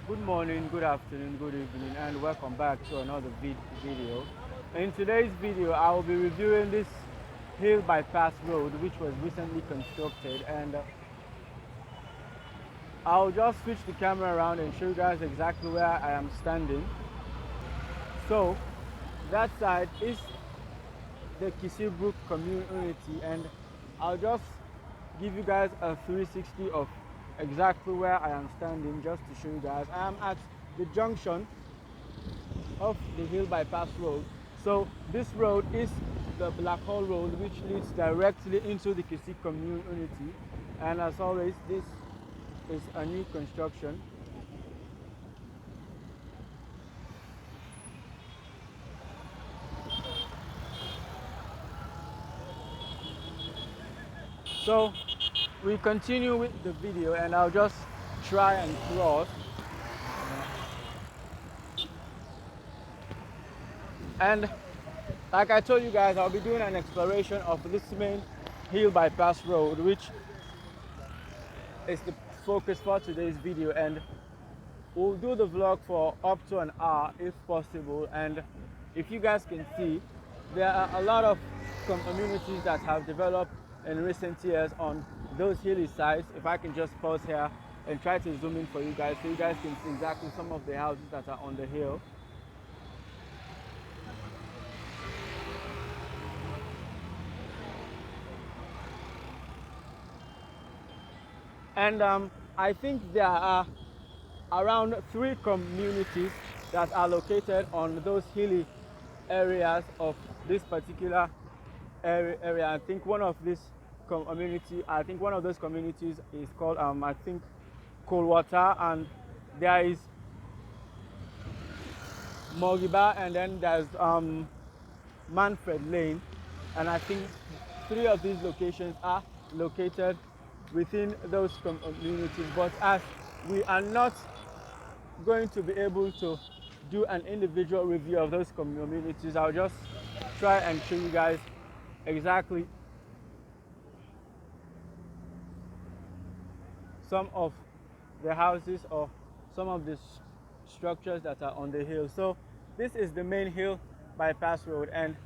Good morning, good afternoon, good evening, and welcome back to another video. In today's video, I will be reviewing this hill bypass road which was recently constructed, and I'll just switch the camera around and show you guys exactly where I am standing. So that side is the Kisibrook community, and I'll just give you guys a 360 of exactly where I am standing just to show you guys. I am at the junction of the hill bypass road. So this road is the Black Hole Road, which leads directly into the Kisi community, and as always this is a new construction. So we continue with the video, and I'll just try and cross. And like I told you guys, I'll be doing an exploration of this main hill bypass road, which is the focus for today's video, and we'll do the vlog for up to an hour if possible. And if you guys can see, there are a lot of communities that have developed in recent years on those hilly sides. If I can just pause here and try to zoom in for you guys so you guys can see exactly some of the houses that are on the hill. And I think there are around 3 communities that are located on those hilly areas of this particular area. I think one of those communities is called I think Coldwater, and there is Mogiba, and then there's Manfred Lane, and I think 3 of these locations are located within those communities. But as we are not going to be able to do an individual review of those communities, I'll just try and show you guys exactly some of the houses or some of the structures that are on the hill. So this is the main hill bypass road, and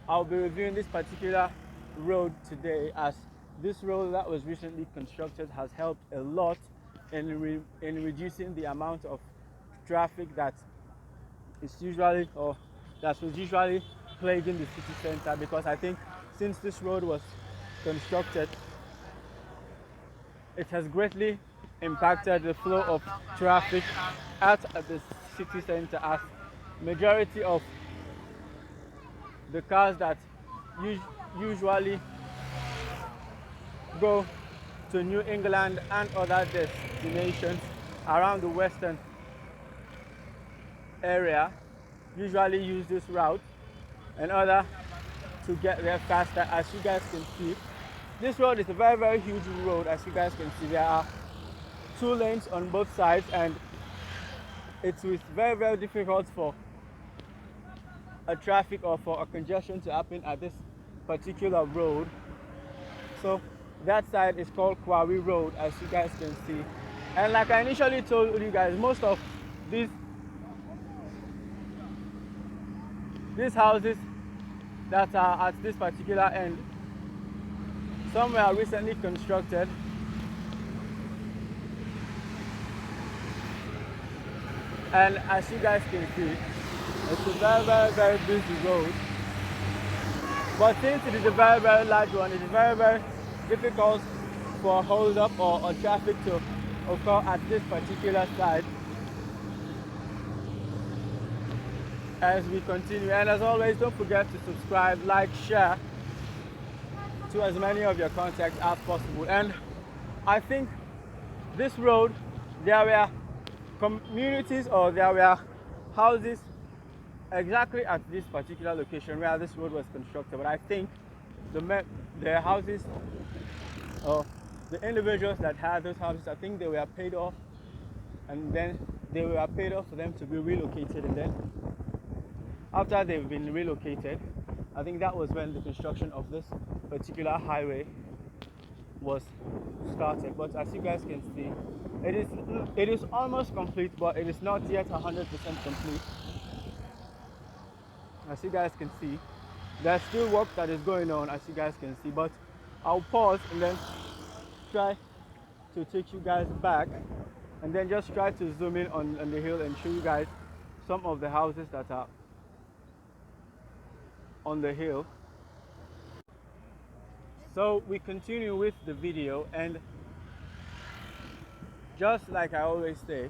I'll be reviewing this particular road today, as this road that was recently constructed has helped a lot in reducing the amount of traffic that was usually plaguing the city center, because I think since this road was constructed, it has greatly impacted the flow of traffic at the city center, as majority of the cars that usually go to New England and other destinations around the western area usually use this route in order to get there faster. As you guys can see, this road is a very huge road. As you guys can see, there are 2 lanes on both sides, and it's very difficult for a traffic or for a congestion to happen at this particular road. So that side is called Quarry Road, as you guys can see. And like I initially told you guys, most of these houses that are at this particular end, some were recently constructed, and as you guys can see, it's a very busy road. But since it is a very large one, it is very difficult for hold up or traffic to occur at this particular site. As we continue, and as always, don't forget to subscribe, like, share to as many of your contacts as possible. And I think this road, there were communities or there were houses exactly at this particular location where this road was constructed, but I think the houses or the individuals that had those houses, I think they were paid off, and then they were paid off for them to be relocated, and then after they've been relocated, I think that was when the construction of this particular highway was started. But as you guys can see, it is almost complete, but it is not yet 100% complete. As you guys can see, there's still work that is going on, as you guys can see, but I'll pause and then try to take you guys back, and then just try to zoom in on the hill and show you guys some of the houses that are on the hill. So we continue with the video, and just like I always say,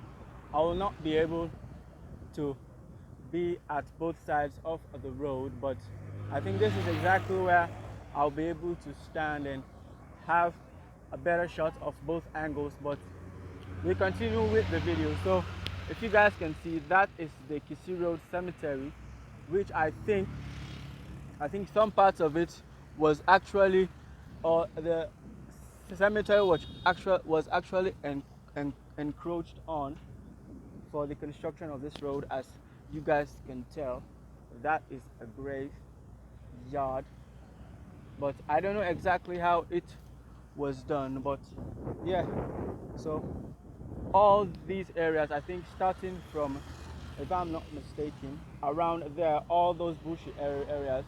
I will not be able to be at both sides of the road, but I think this is exactly where I'll be able to stand and have a better shot of both angles. But we continue with the video. So if you guys can see, that is the Kisi Road Cemetery, which I think some parts of it was actually, or the cemetery was actually encroached on for the construction of this road. As you guys can tell, that is a graveyard, but I don't know exactly how it was done. But yeah, so all these areas, I think starting from, if I'm not mistaken, around there, all those bushy areas,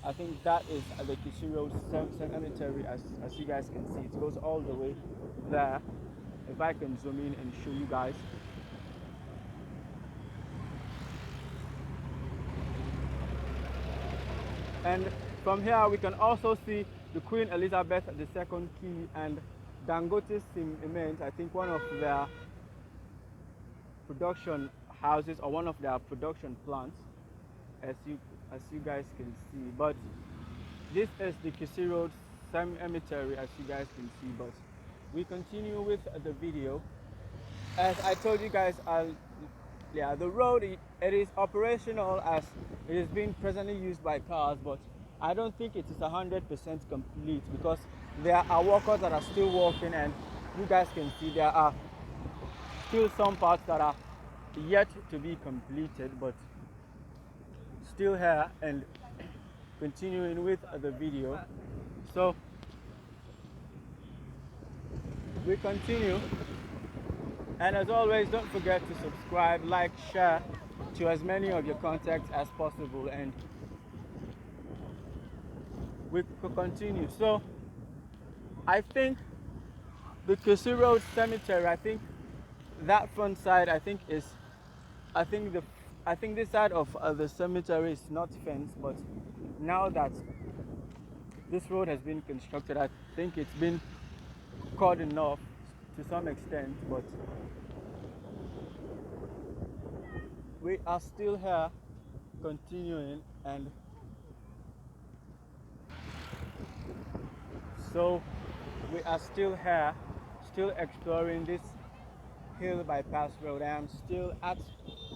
I think that is the Kisi Road Cemetery. As you guys can see, it goes all the way there. If I can zoom in and show you guys. And from here we can also see the Queen Elizabeth II Quay and Dangote Cement, I think one of their production houses or one of their production plants, as you guys can see. But this is the Kisi Road Cemetery, as you guys can see. But we continue with the video. As I told you guys, yeah, the road, it is operational, as it is being presently used by cars, but I don't think it is 100% complete, because there are workers that are still working, and you guys can see there are still some parts that are yet to be completed. But still here and continuing with the video. So we continue, and as always, don't forget to subscribe, like, share to as many of your contacts as possible, and we could continue. So I think the Kisi Road Cemetery, I think that front side, I think this side of the cemetery is not fenced, but now that this road has been constructed, I think it's been cordoned off to some extent. But we are still here continuing, and so we are still here, still exploring this hill bypass road. I am still at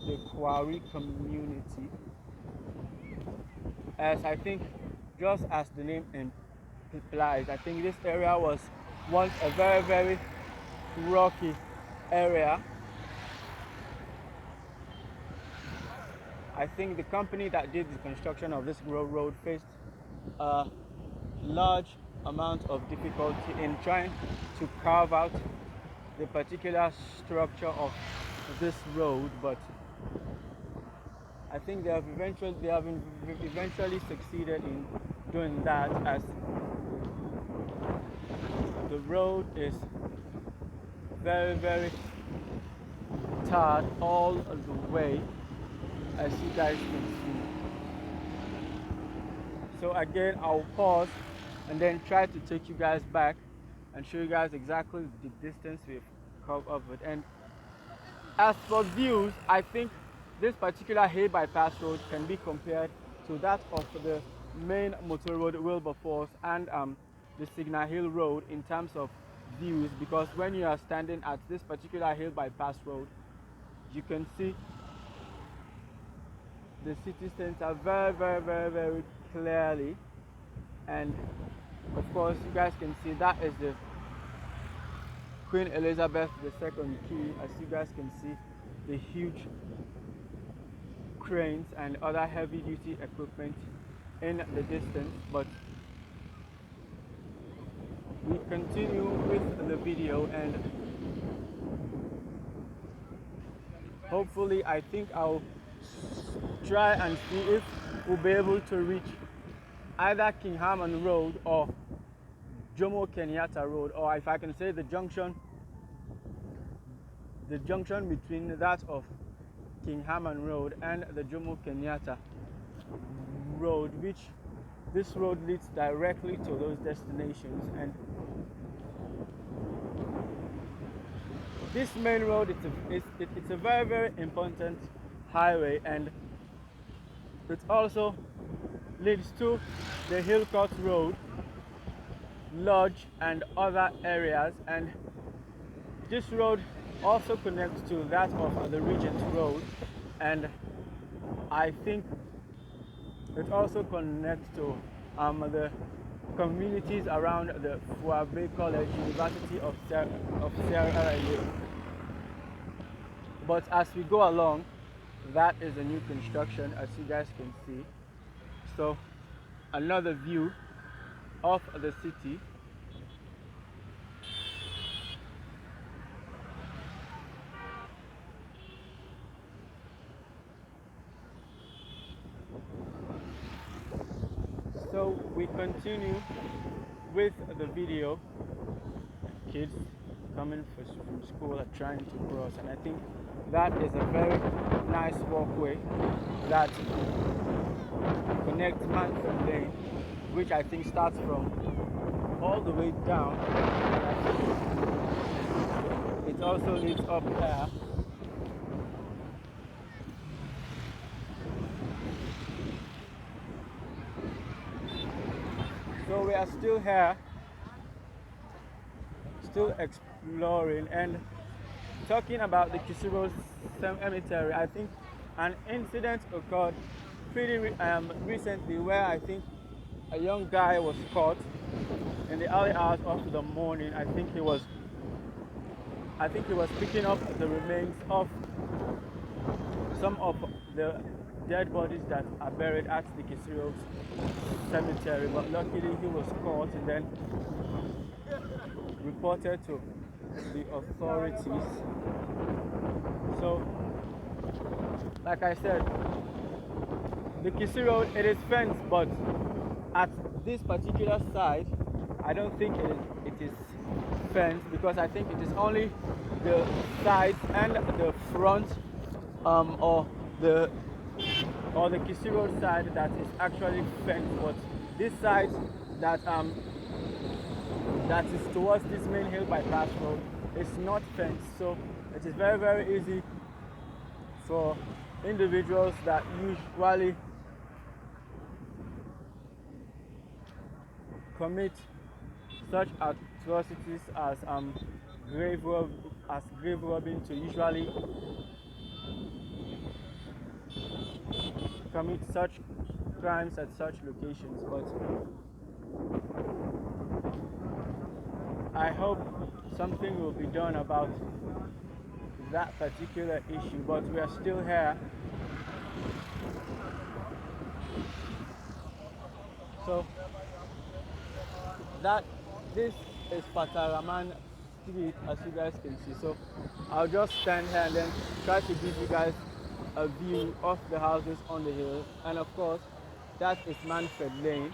the Quarry community, as I think, just as the name implies, I think this area was once a very, very rocky area. I think the company that did the construction of this road faced a large amount of difficulty in trying to carve out the particular structure of this road, but I think they have eventually succeeded in doing that, as the road is very, very tarred all the way, as you guys can see. So again, I'll pause and then try to take you guys back and show you guys exactly the distance we've covered. And as for views, I think this particular Hay Bypass road can be compared to that of the main motor road Wilberforce and the Signal Hill Road in terms of views, because when you are standing at this particular Hill Bypass road, you can see the city center very, very, very, very clearly. And of course, you guys can see that is the Queen Elizabeth II Quay. As you guys can see, the huge cranes and other heavy duty equipment in the distance. But we continue with the video, and hopefully I think I'll try and see if we'll be able to reach either King Haman Road or Jomo Kenyatta Road, or if I can say the junction between that of King Haman Road and the Jomo Kenyatta Road, which this road leads directly to those destinations. And this main road, it's a very, very important highway, and it also leads to the Hillcourt Road, Lodge, and other areas. And this road also connects to that of the Regent Road, and I think it also connects to the communities around the Fuabe College, University of Sierra Leone. But as we go along, that is a new construction, as you guys can see. So another view of the city. So we continue with the video. Kids coming from school are trying to cross, and I think that is a very nice walkway that connects Manfred Lane, which I think starts from all the way down. It also leads up there. So we are still here, still exploring and talking about the Kisiro Cemetery. I think an incident occurred pretty recently where I think a young guy was caught in the early hours of the morning. I think he was picking up the remains of some of the dead bodies that are buried at the Kisiro Cemetery, but luckily he was caught and then reported to the authorities. So, like I said, the Kisii Road, it is fenced, but at this particular side, I don't think it is fenced, because I think it is only the sides and the front, or the Kisii Road side that is actually fenced. But this side that is towards this main hill bypass road is not fenced, so it is very, very easy for individuals that usually commit such atrocities as grave robbing to usually commit such crimes at such locations. But I hope something will be done about that particular issue, but we are still here. So this is Pataraman Street, as you guys can see. So I'll just stand here and then try to give you guys a view of the houses on the hill, and of course that is Manfred Lane.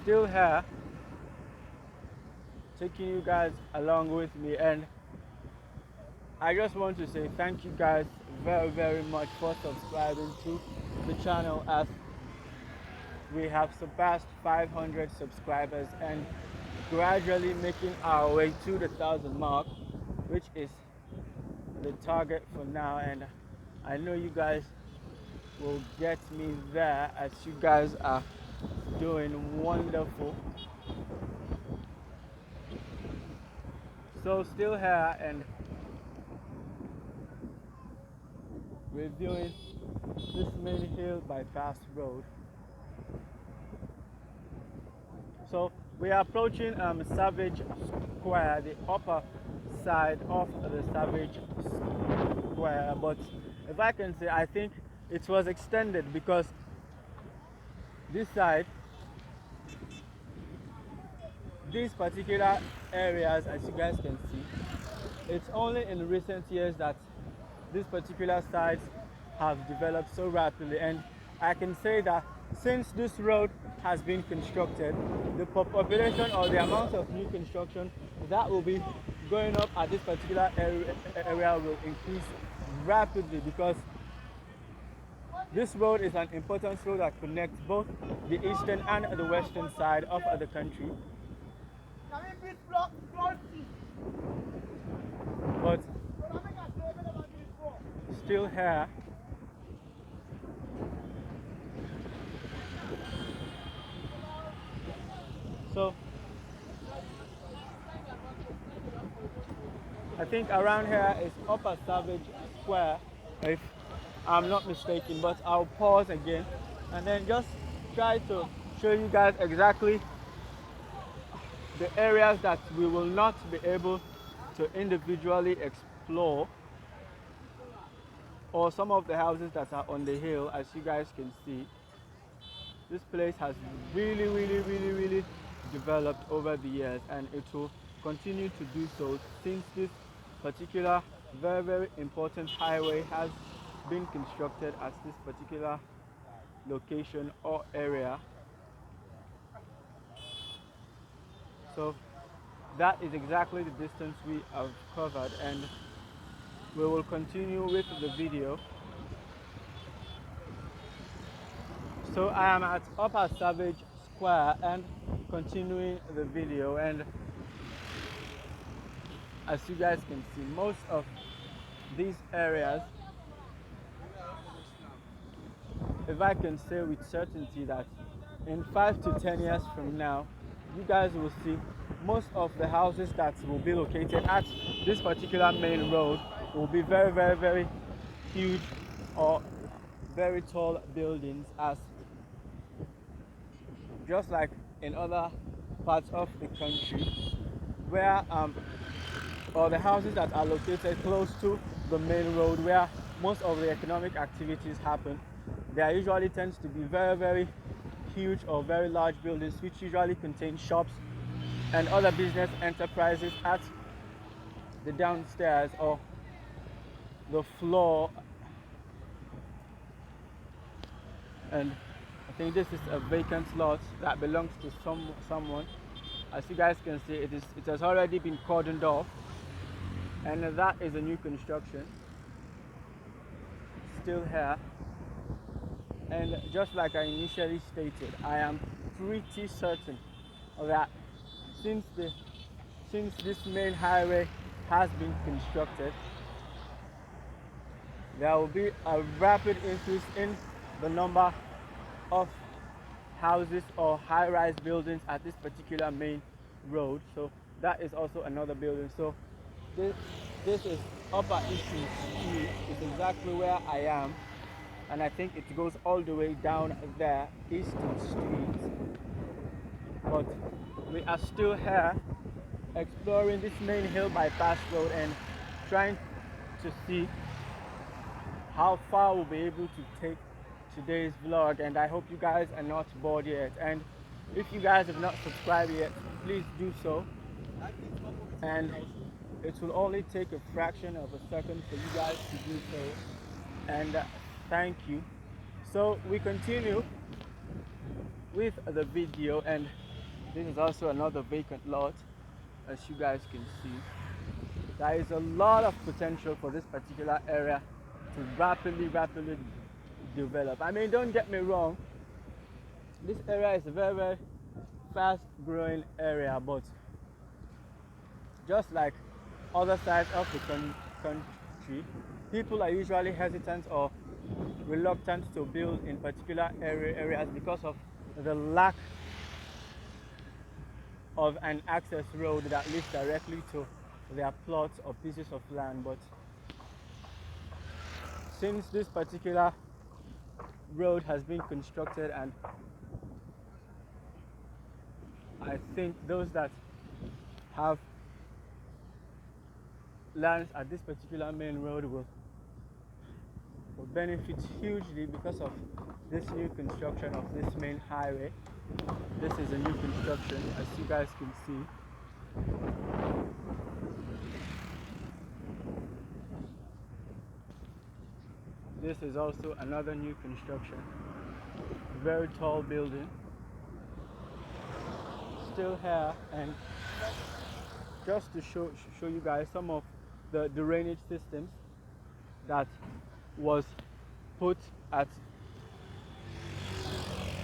Still here, taking you guys along with me, and I just want to say thank you guys very, very much for subscribing to the channel, as we have surpassed 500 subscribers and gradually making our way to the 1,000 mark, which is the target for now. And I know you guys will get me there, as you guys are doing wonderful. So still here and reviewing this main hill bypass road. So we are approaching Savage square, the upper side of the Savage Square. But if I can say, I think it was extended because this side, these particular areas, as you guys can see, it's only in recent years that these particular sites have developed so rapidly. And I can say that since this road has been constructed, the population or the amount of new construction that will be going up at this particular area will increase rapidly, because this road is an important road that connects both the eastern and the western side of the country. But still here, so I think around here is Upper Savage Square, if I'm not mistaken. But I'll pause again and then just try to show you guys exactly the areas that we will not be able to individually explore, or some of the houses that are on the hill. As you guys can see, this place has really developed over the years, and it will continue to do so since this particular very important highway has been constructed at this particular location or area. So that is exactly the distance we have covered, and we will continue with the video. So I am at Upper Savage Square and continuing the video, and as you guys can see, most of these areas, if I can say with certainty that in 5 to 10 years from now, you guys will see most of the houses that will be located at this particular main road will be very huge or very tall buildings, as just like in other parts of the country where or the houses that are located close to the main road where most of the economic activities happen, there usually tends to be very huge or very large buildings which usually contain shops and other business enterprises at the downstairs or the floor. And I think this is a vacant lot that belongs to someone. As you guys can see, it has already been cordoned off, and that is a new construction still here. And just like I initially stated, I am pretty certain that since this main highway has been constructed, there will be a rapid increase in the number of houses or high-rise buildings at this particular main road. So that is also another building. So this is Upper Eastern Street, is exactly where I am, and I think it goes all the way down there, Eastern Street. But we are still here exploring this main hill bypass road and trying to see how far we'll be able to take today's vlog. And I hope you guys are not bored yet, and if you guys have not subscribed yet, please do so, and it will only take a fraction of a second for you guys to do so, and thank you. So we continue with the video, and this is also another vacant lot. As you guys can see, there is a lot of potential for this particular area to rapidly develop. I mean, don't get me wrong, this area is a very fast growing area, but just like other sides of the country, people are usually hesitant or reluctant to build in particular areas because of the lack of an access road that leads directly to their plots or pieces of land. But since this particular road has been constructed, and I think those that have lands at this particular main road will benefit hugely because of this new construction of this main highway. This is a new construction, as you guys can see. This is also another new construction, very tall building, still here. And just to show you guys some of the drainage systems that was put at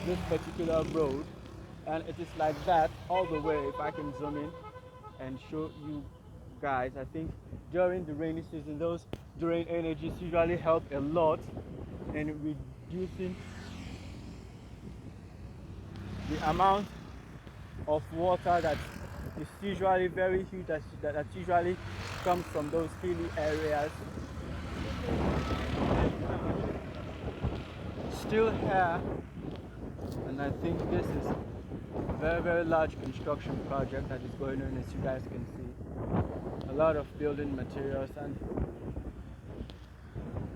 this particular road, and it is like that all the way. If I can zoom in and show you guys, I think during the rainy season those drain energies usually help a lot in reducing the amount of water that is usually very huge, that usually comes from those hilly areas. Still here, and I think this is a very large construction project that is going on, as you guys can see. A lot of building materials and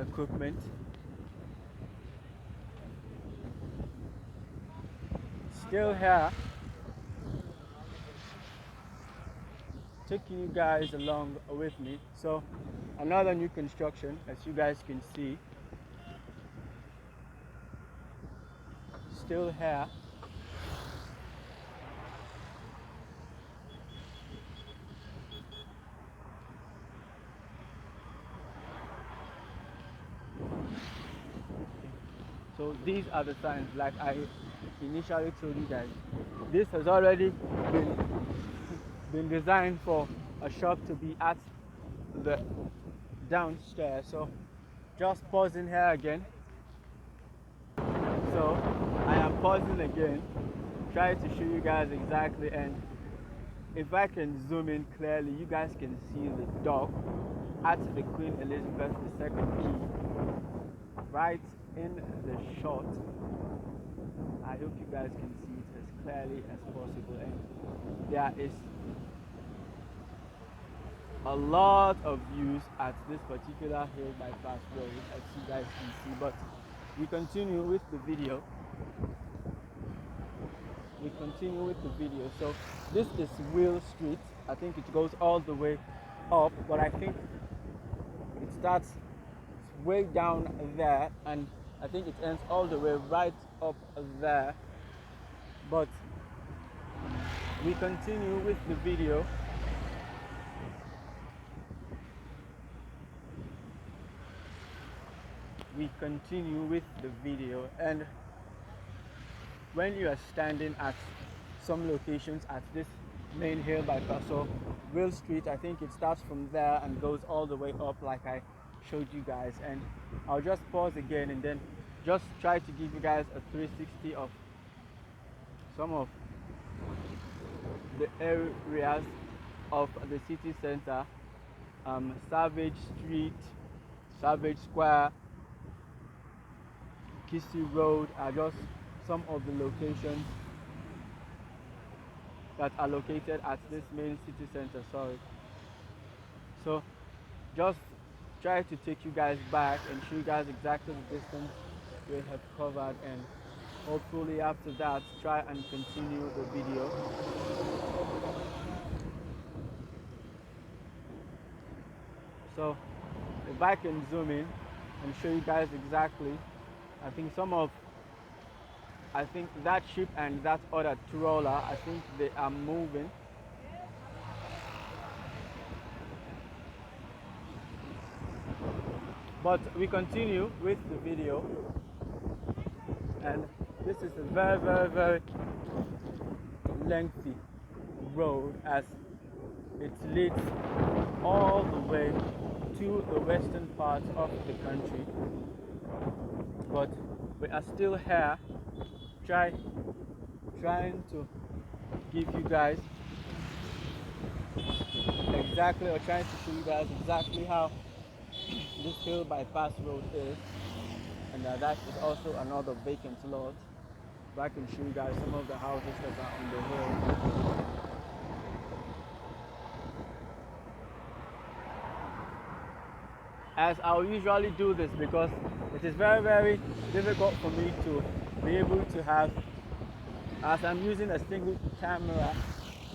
equipment. Still here, taking you guys along with me. So another new construction, as you guys can see, still here. So these are the signs, like I initially told you guys. This has already been designed for a shop to be at the downstairs. So just pausing here again. So I am pausing again, try to show you guys exactly, and if I can zoom in clearly, you guys can see the dock at the Queen Elizabeth II Quay right in the shot. I hope you guys can see it as clearly as possible, and there is a lot of views at this particular hill bypass road, as you guys can see. But we continue with the video. So this is Will Street. I think it goes all the way up, but I think it starts way down there, and I think it ends all the way right up there. But we continue with the video. And when you are standing at some locations at this main hill bypass, so Will Street, I think it starts from there and goes all the way up like I showed you guys. And I'll just pause again and then just try to give you guys a 360 of some of the areas of the city center. Savage Street, Savage Square, Kissy Road are just some of the locations that are located at this main city center. So just try to take you guys back and show you guys exactly the distance we have covered, and hopefully after that try and continue the video. So if I can zoom in and show you guys exactly, I think that ship and that other trawler, I think they are moving. But we continue with the video, and this is a very lengthy road, as it leads all the way to the western part of the country. But we are still here trying to give you guys exactly, or trying to show you guys exactly how this hill bypass road is. And that is also another vacant lot. But I can show you guys some of the houses that are on the hill. as I'll usually do this because it is very, very difficult for me to be able to have, as I'm using a single camera,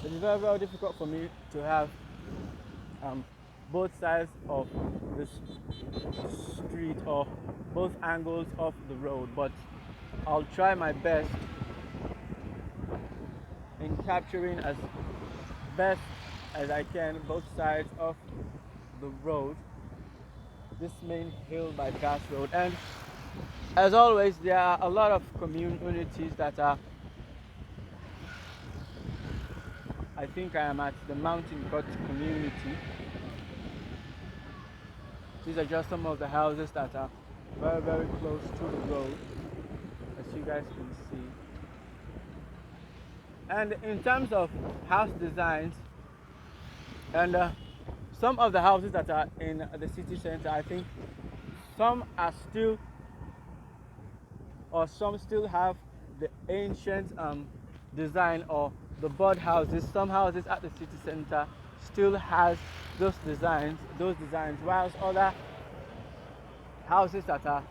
it is very, very difficult for me to have um, both sides of the street or both angles of the road, but I'll try my best in capturing as best as I can both sides of the road, this main hill bypass road. And as always, there are a lot of communities that are, I think I am at the Mountain Cut community. These are just some of the houses that are very, very close to the road, as you guys can see. And in terms of house designs, and some of the houses that are in the city center, I think some are still, or some still have the ancient design or the bird houses. Some houses at the city center still has those designs, whilst other houses that are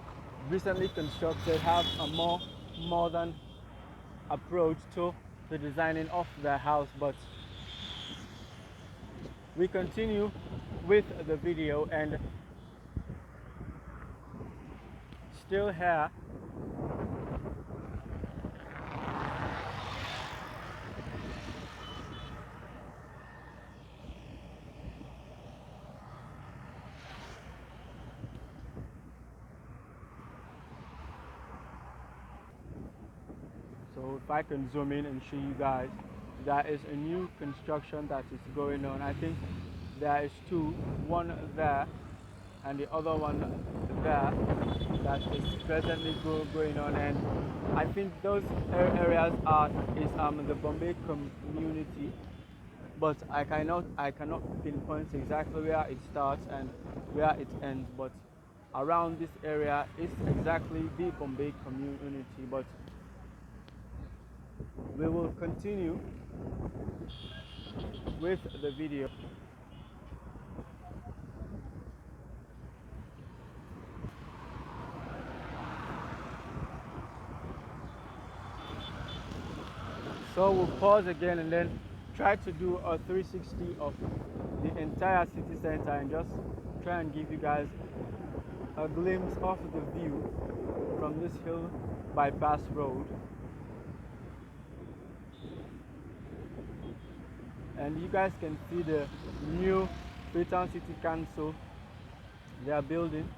recently constructed have a more modern approach to the designing of their house. But we continue with the video, and still here so if I can zoom in and show you guys, there is a new construction that is going on. I think there is two, one there and the other one there, that is presently going on. And I think those areas is the Bombay community, but I cannot pinpoint exactly where it starts and where it ends. But around this area is exactly the Bombay community. But we will continue with the video. So we'll pause again and then try to do a 360 of the entire city center and just try and give you guys a glimpse of the view from this hill bypass road. And you guys can see the new Freetown City Council they are building,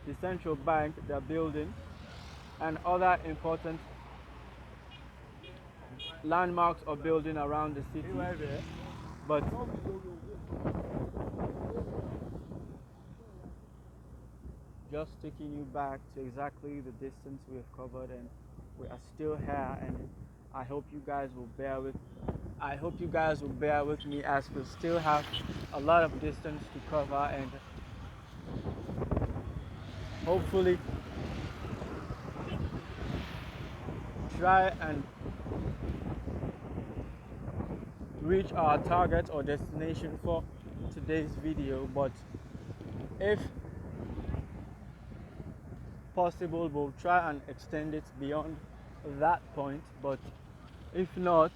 the Central Bank they are building, and other important landmarks of building around the city. But just taking you back to exactly the distance we have covered, and we are still here, and I hope you guys will bear with me as we still have a lot of distance to cover, and hopefully try and reach our target or destination for today's video. But if possible, we'll try and extend it beyond that point, but if not,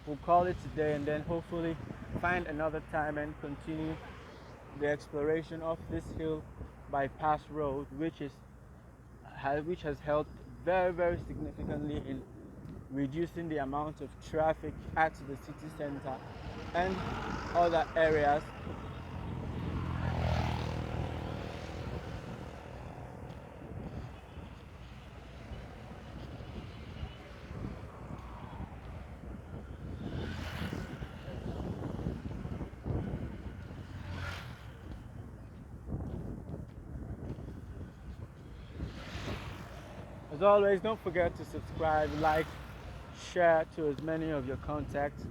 we'll call it today and then hopefully find another time and continue the exploration of this hill bypass road, which has helped very, very significantly in reducing the amount of traffic at the city center and other areas. As always, don't forget to subscribe, like, share to as many of your contacts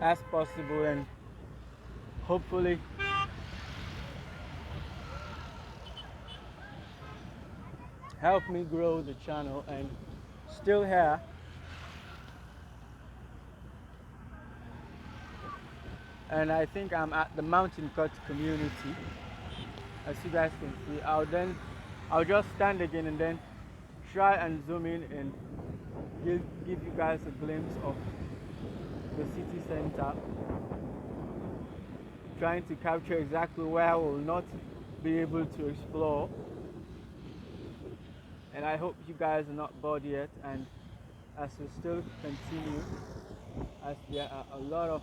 as possible, and hopefully help me grow the channel. And still here, and I think I'm at the Mountain Cut community. As you guys can see, I'll just stand again and then try and zoom in and give you guys a glimpse of the city center, trying to capture exactly where I will not be able to explore. And I hope you guys are not bored yet, and as we still continue, as there are a lot of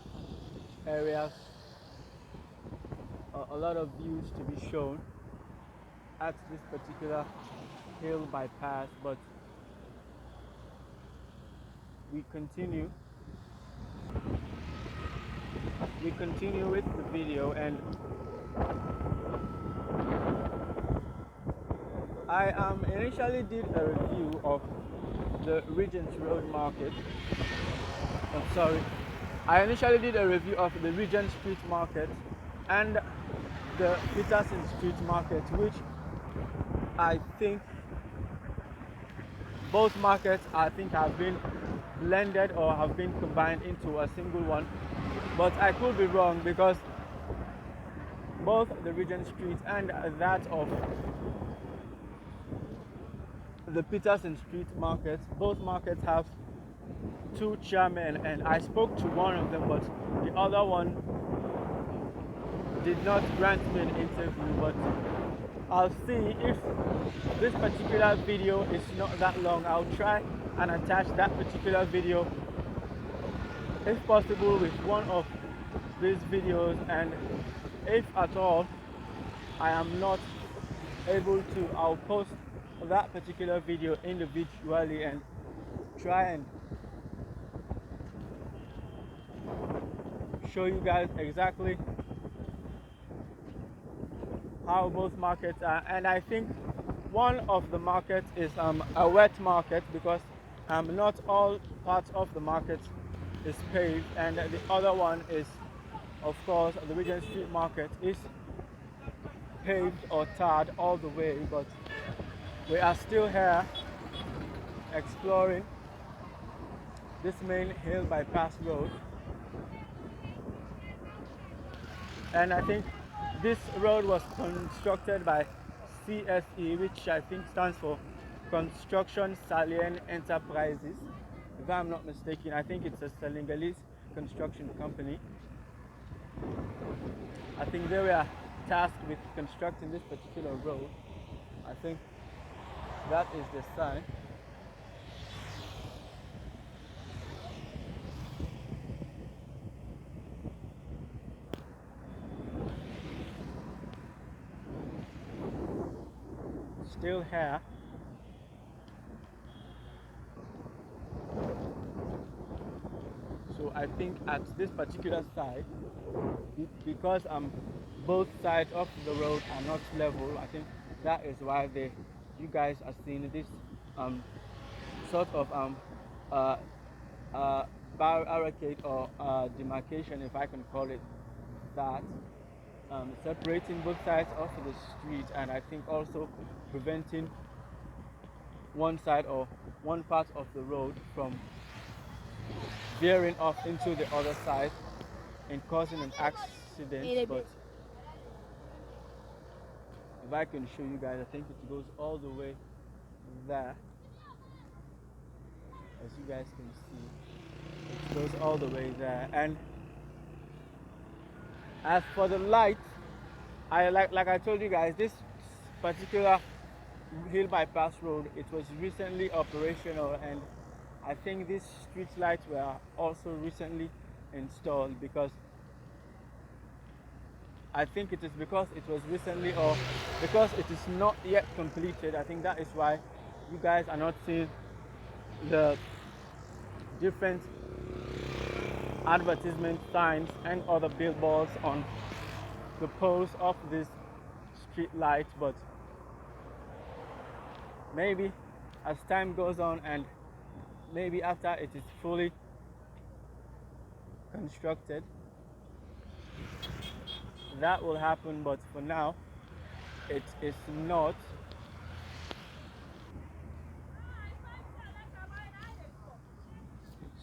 areas, a lot of views to be shown at this particular hill bypass, but we continue with the video. And I initially did a review of the Regent's Road Market. I'm sorry. I initially did a review of the Regent Street Market and the Peterson Street Market, which I think both markets have been blended or have been combined into a single one. But I could be wrong, because both the Regent Street and that of the Peterson Street Market, both markets have two chairmen, and I spoke to one of them, but the other one did not grant me an interview. But I'll see if this particular video is not that long. I'll try and attach that particular video, if possible, with one of these videos, and if at all I am not able to, I'll post that particular video individually and try and show you guys exactly how both markets are. And I think one of the markets is a wet market, because not all parts of the market is paved, and the other one is, of course, the Regent Street Market is paved or tarred all the way. But we are still here exploring this main hill bypass road, and I think this road was constructed by CSE, which I think stands for Construction Salient Enterprises, if I'm not mistaken. I think it's a Senegalese construction company. I think they were tasked with constructing this particular road. I think that is the sign. Still here. So I think at this particular side, because both sides of the road are not level, I think that is why you guys are seeing this sort of barricade or demarcation, if I can call it that, separating both sides of the street, and I think also preventing one side or one part of the road from veering off into the other side and causing an accident. But if I can show you guys, I think it goes all the way there. As you guys can see, it goes all the way there. And as for the light, like I told you guys, this particular hill bypass road, it was recently operational, and I think these street lights were also recently installed, because I think it is because it was recently, or because it is not yet completed. I think that is why you guys are not seeing the different advertisement signs and other billboards on the poles of this street light. But maybe as time goes on, and maybe after it is fully constructed, that will happen. But for now, it is not.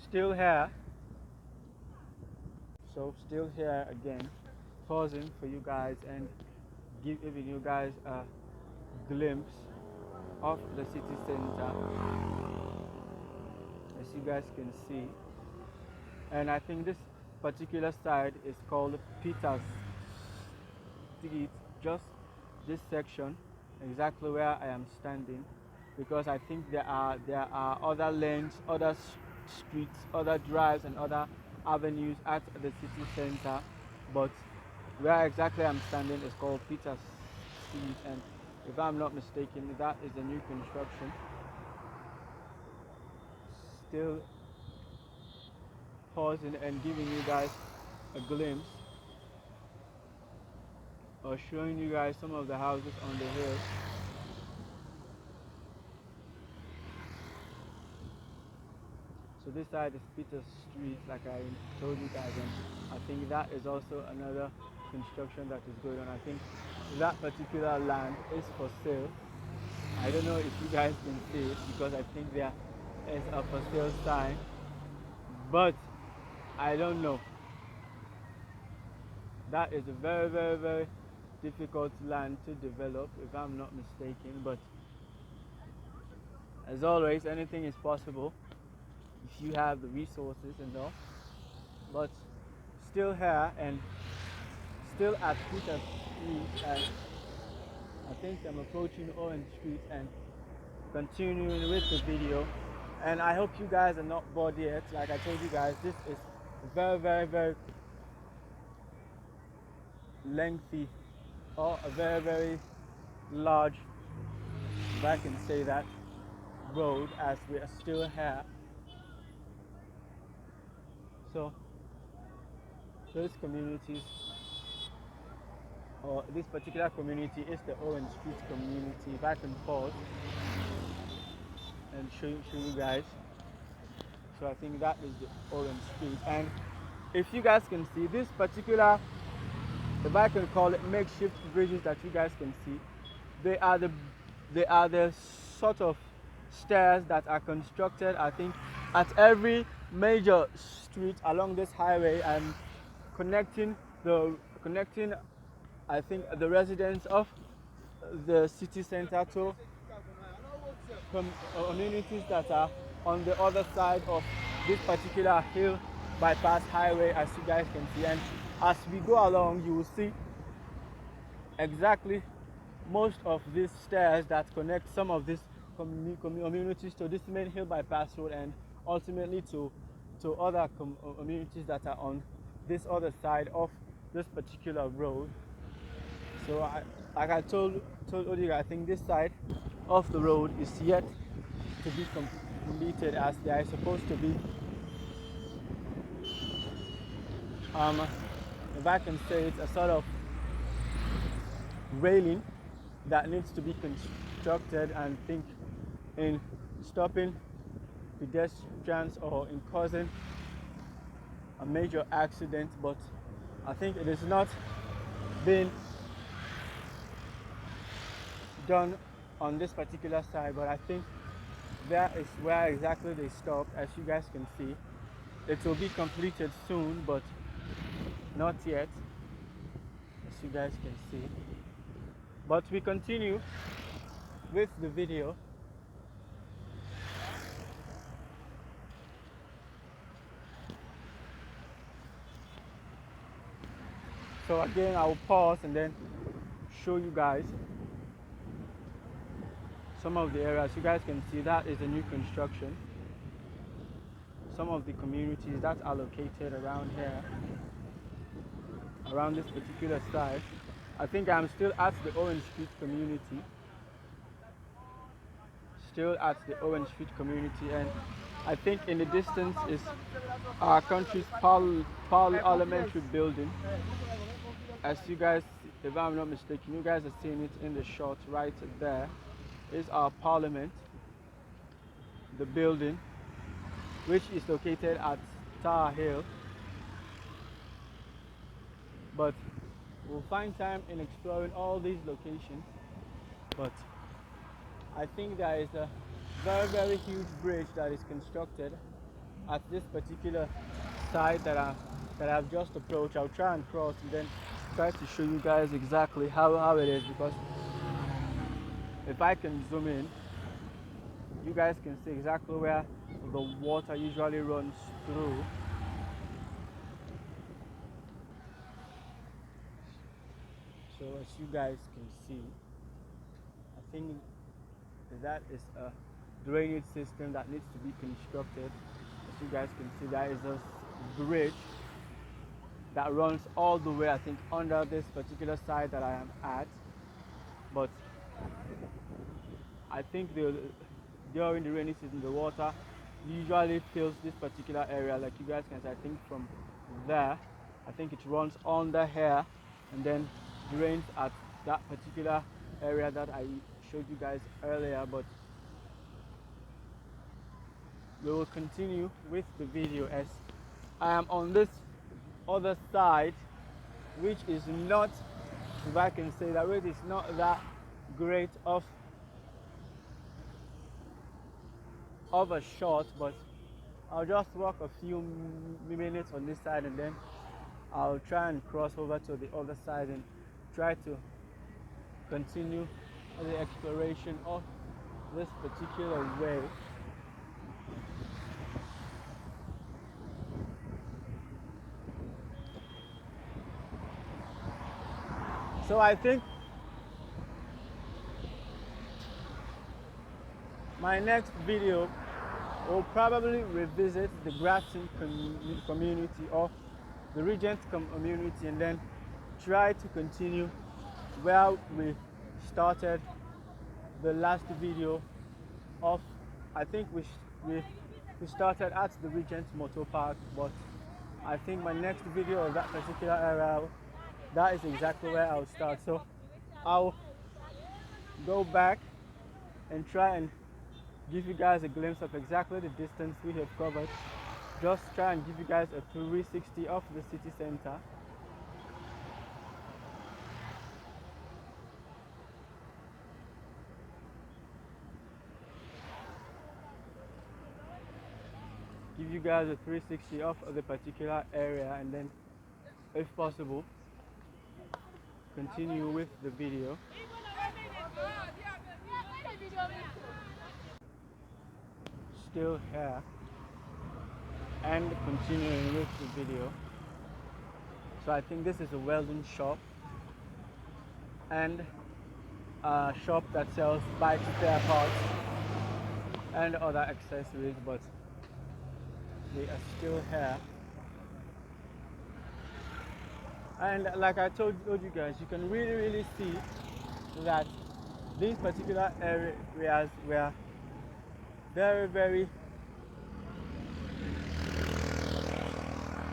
Still here. So still here again, pausing for you guys and giving you guys a glimpse of the city center, as you guys can see. And I think this particular side is called Peter's Street, just this section, exactly where I am standing, because I think there are other lanes, other streets, other drives, and other avenues at the city center, but where exactly I'm standing is called Peter's Street, and if I'm not mistaken, that is a new construction. Still pausing and giving you guys a glimpse, or showing you guys some of the houses on the hill. So this side is Peter's Street, like I told you guys, and I think that is also another construction that is going on. I think that particular land is for sale. I don't know if you guys can see it because I think there is a for sale sign, but I don't know. That is a very, very, very difficult land to develop, if I'm not mistaken, but as always, anything is possible if you have the resources and all. But still here and still at Peter Street, and I think I'm approaching Owen Street and continuing with the video. And I hope you guys are not bored yet. Like I told you guys, this is very, very, very lengthy, or a very, very large, if I can say that, road, as we are still here. So those communities, or this particular community, is the Owen Street community. If I can pause and show you guys. So I think that is the Owen Street, and if you guys can see this particular, if I can call it, makeshift bridges that you guys can see, they are the sort of stairs that are constructed, I think, at every major street along this highway, and connecting I think the residents of the city center to communities that are on the other side of this particular hill bypass highway, as you guys can see. And as we go along, you will see exactly most of these stairs that connect some of these communities to this main hill bypass road, and ultimately to other communities that are on this other side of this particular road. So like I told you, I think this side of the road is yet to be completed, as there is supposed to be if I can say, it's a sort of railing that needs to be constructed, and think in stopping pedestrians or in causing a major accident. But I think it is not being done on this particular side, but I think that is where exactly they stopped. As you guys can see, it will be completed soon, but not yet, as you guys can see. But we continue with the video. So again, I will pause and then show you guys some of the areas. You guys can see that is a new construction. Some of the communities that are located around here, around this particular side. I think I'm still at the Owen Street community. Still at the Owen Street community, and I think in the distance is our country's parliamentary building. As you guys, if I'm not mistaken, you guys are seeing it in the shot right there, is our parliament, the building, which is located at Tower Hill. But we'll find time in exploring all these locations. But I think there is a very, very huge bridge that is constructed at this particular site that that I've just approached. I'll try and cross and then try to show you guys exactly how it is, because if I can zoom in, you guys can see exactly where the water usually runs through. So as you guys can see, I think that is a drainage system that needs to be constructed. As you guys can see, there is a bridge that runs all the way, I think, under this particular side that I am at. But I think during the rainy season, the water usually fills this particular area. Like you guys can see, I think from there, I think it runs under here and then drains at that particular area that I showed you guys earlier. But we will continue with the video as I am on this other side, which is not, if I can say that, which is not that great of a shot, but I'll just walk a few minutes on this side and then I'll try and cross over to the other side and try to continue the exploration of this particular way. So I think my next video will probably revisit the Grafton community or the Regent community and then try to continue where we started the last video of. I think we started at the Regent Motor Park, but I think my next video of that particular area, that is exactly where I'll start. So I'll go back and try and give you guys a glimpse of exactly the distance we have covered. Just try and give you guys a 360 of the city center. Give you guys a 360 of the particular area and then, if possible, continue with the video. Still here and continuing with the video. So I think this is a welding shop and a shop that sells bike spare parts and other accessories, but they are still here. And like I told you guys, you can really see that these particular areas were very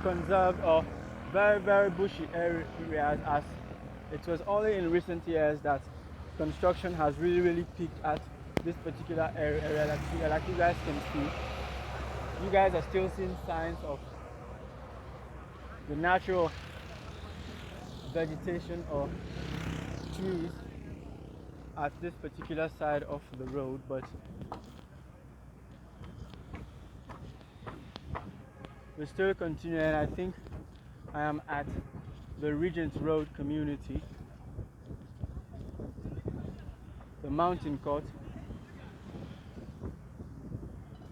conserved or very bushy areas, as it was only in recent years that construction has really peaked at this particular area. Like you guys can see, you guys are still seeing signs of the natural vegetation or trees at this particular side of the road, but we're still continuing. I think I am at the Regent Road community, the Mountain Court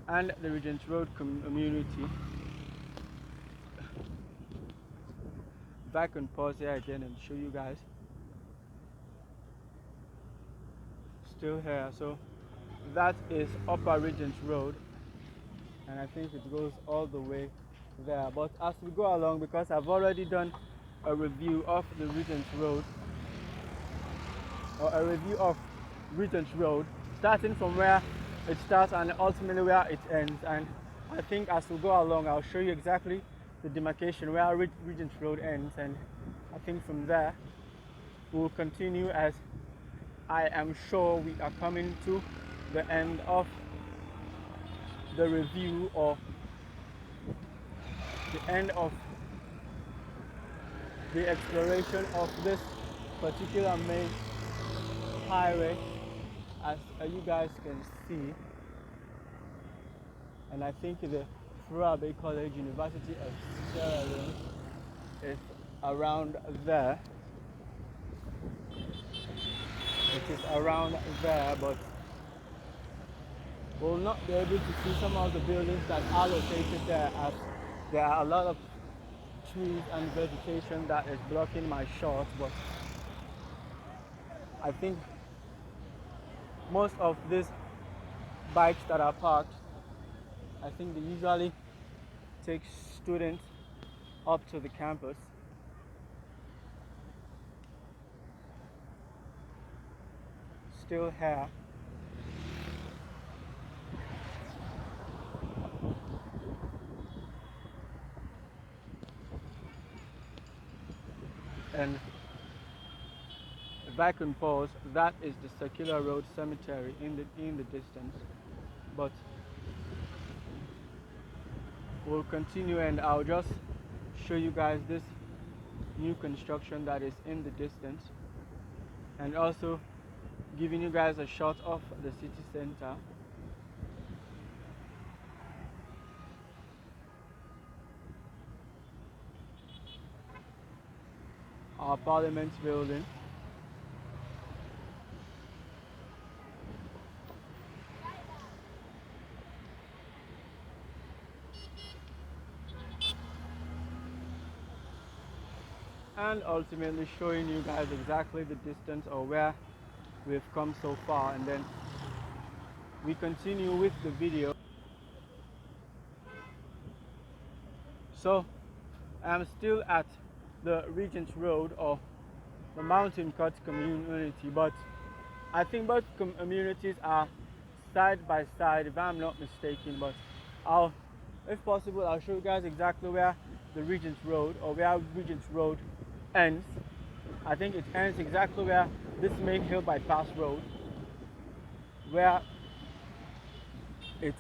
and the Regent Road community. If I can pause here again and show you guys, still here. So that is Upper Regent Road, and I think it goes all the way there. But as we go along, because I've already done a review of the Regent Road, or a review of Regent Road, starting from where it starts and ultimately where it ends, and I think as we go along I'll show you exactly the demarcation where Regent Road ends, and I think from there we'll continue, as I am sure we are coming to the end of the review or the end of the exploration of this particular main highway, as you guys can see. And I think the Furabe College, University of Sierra Leone, is around there. It is around there, but we'll not be able to see some of the buildings that are located there, as there are a lot of trees and vegetation that is blocking my shot. But I think most of these bikes that are parked, I think they usually take students up to the campus. Still here. And if I can pause, that is the Circular Road Cemetery in the distance. But we'll continue, and I'll just show you guys this new construction that is in the distance, and also giving you guys a shot of the city center. Our Parliament building. And ultimately showing you guys exactly the distance or where we've come so far, and then we continue with the video. So I'm still at the Regent Road, or the Mountain Cut community, but I think both communities are side by side, if I'm not mistaken. But if possible, I'll show you guys exactly where the Regent Road, or where Regent Road ends. I think it ends exactly where this main hill bypass road, where it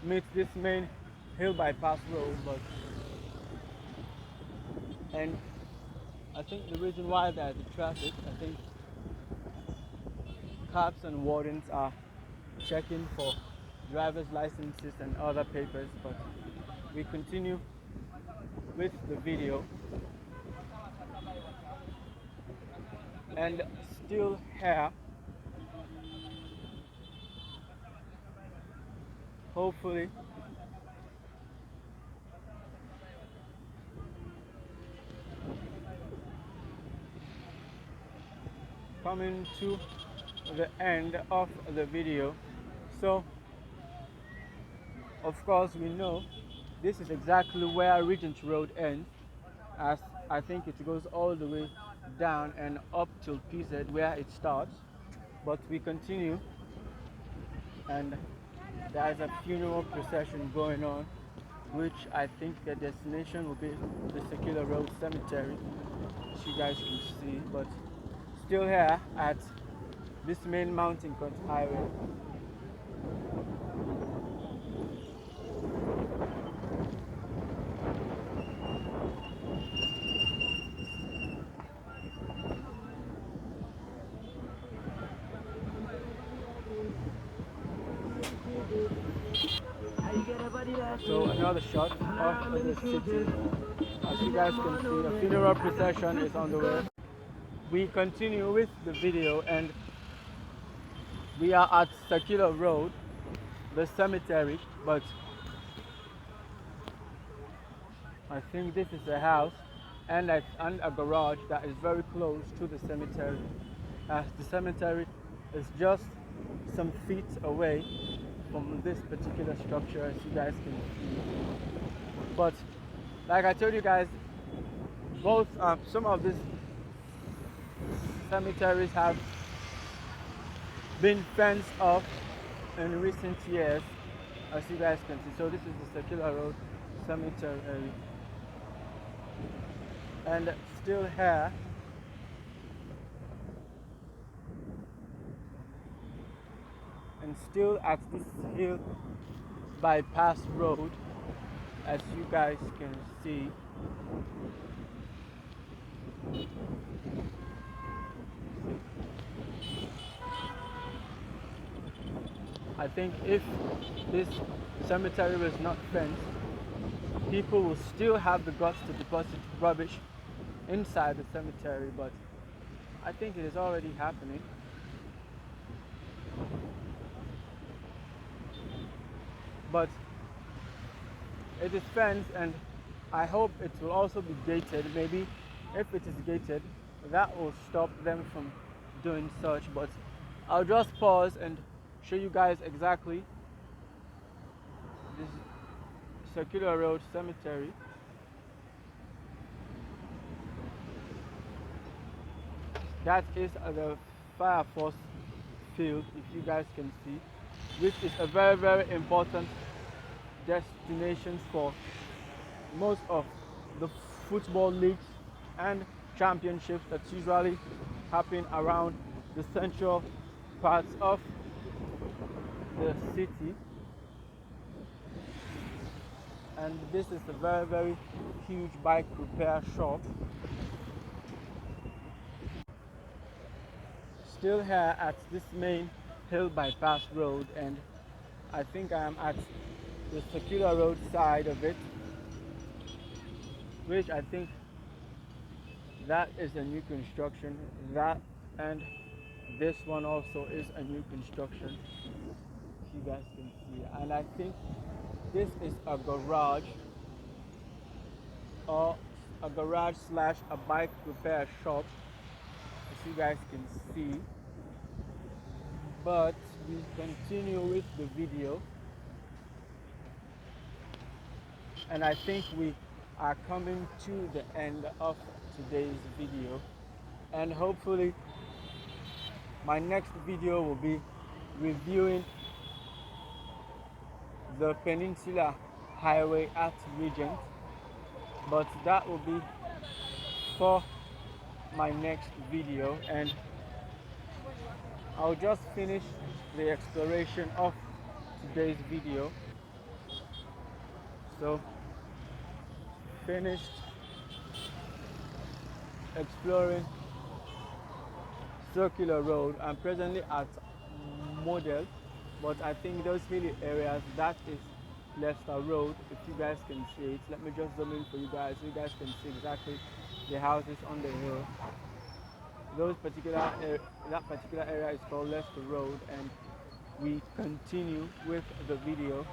meets this main hill bypass road. But and I think the reason why there's the traffic, I think cops and wardens are checking for driver's licenses and other papers. But we continue with the video. And still here, hopefully coming to the end of the video. So of course we know this is exactly where Regent Road ends, as I think it goes all the way down and up till PZ where it starts. But we continue, and there's a funeral procession going on, which I think the destination will be the Circular Road Cemetery, as you guys can see. But still here at this main Mountain Cut highway. So another shot of the city. As you guys can see, a funeral procession is on the way. We continue with the video, and we are at Circular Road, the cemetery. But I think this is a house and a garage that is very close to the cemetery. The cemetery is just some feet away from this particular structure, as you guys can see. But like I told you guys, both some of these cemeteries have been fenced off in recent years, as you guys can see. So this is the Circular Road Cemetery, and still here and still at this hill bypass road, as you guys can see. I think if this cemetery was not fenced, people will still have the guts to deposit rubbish inside the cemetery, but I think it is already happening. But it is fenced, and I hope it will also be gated. Maybe if it is gated, that will stop them from doing such. But I'll just pause and show you guys exactly this Circular Road Cemetery. That is the Fire Force field, if you guys can see, which is a very, very important destination for most of the football leagues and championships that usually happen around the central parts of the city. And this is a very, very huge bike repair shop. Still here at this main hill bypass road, and I think I am at the Circular Road side of it, which I think that is a new construction. That and this one also is a new construction, if you guys can see. And I think this is a garage, or a garage slash a bike repair shop, as you guys can see. But we continue with the video, and I think we are coming to the end of today's video, and hopefully my next video will be reviewing the Peninsula Highway at Regent, but that will be for my next video. And I'll just finish the exploration of today's video. So, finished exploring Circular Road. I'm presently at Model, but I think those hilly areas, that is Leicester Road, if you guys can see it. Let me just zoom in for you guys so you guys can see exactly the houses on the hill. That particular area is called Leicester Road, and we continue with the video.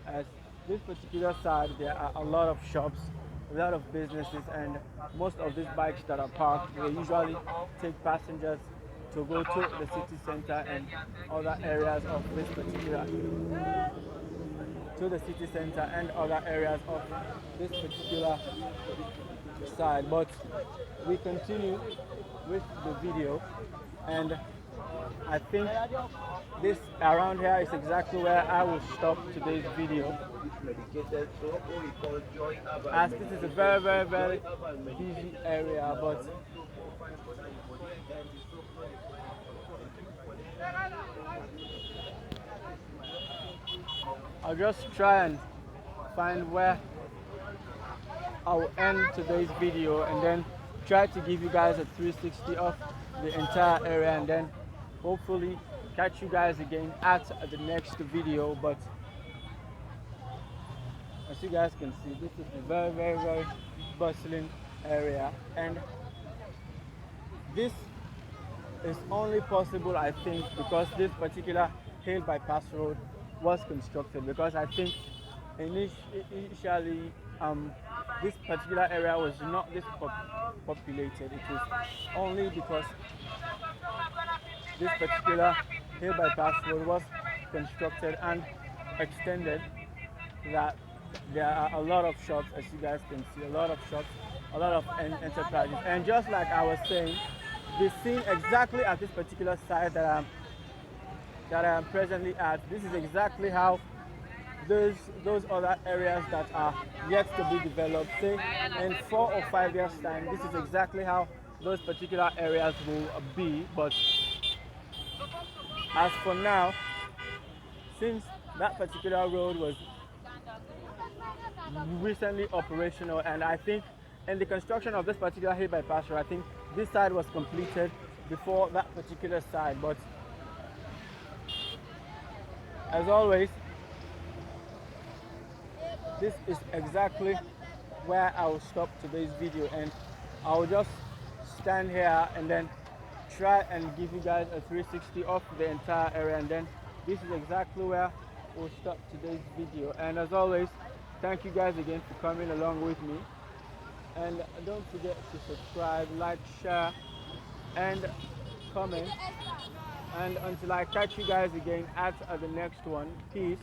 As this particular side, there are a lot of shops, a lot of businesses, and most of these bikes that are parked, they usually take passengers to go to the city center and other areas of this particular side. But we continue with the video, and I think this around here is exactly where I will stop today's video, as this is a very, very, very busy area. But I'll just try and find where I'll end today's video, and then try to give you guys a 360 of the entire area, and then hopefully catch you guys again at the next video. But as you guys can see, this is a very, very, very bustling area, and this is only possible, I think, because this particular hill bypass road was constructed. Because I think initially this particular area was not this populated. It was only because this particular hill bypass road was constructed and extended that there are a lot of shops, as you guys can see, a lot of shops, a lot of enterprises. And just like I was saying, the scene exactly at this particular site that I am presently at, this is exactly how those other areas that are yet to be developed, say in 4 or 5 years time, this is exactly how those particular areas will be. But as for now, since that particular road was recently operational, and I think in the construction of this particular hill bypass road, I think this side was completed before that particular side. But as always, this is exactly where I will stop today's video, and I'll just stand here and then try and give you guys a 360 of the entire area, and then this is exactly where we'll stop today's video. And as always, thank you guys again for coming along with me, and don't forget to subscribe, like, share, and comment. And until I catch you guys again at the next one, peace.